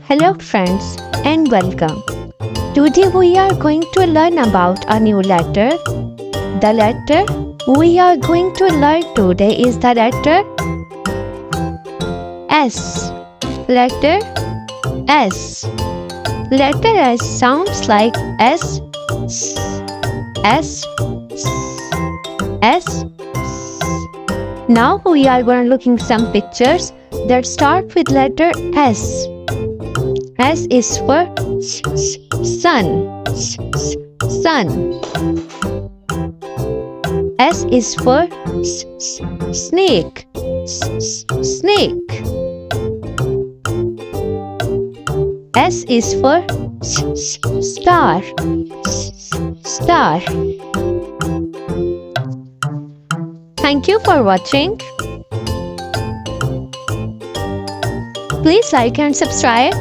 Hello friends and welcome. Today we are going to learn about a new letter. The letter we are going to learn today is the letter S. Letter S. Letter S sounds like S, S, S. Now we are going to looking some pictures that start with letter S. S is for sun, sun. S is for snake, snake. S is for star, star. Thank you for watching. Please like and subscribe.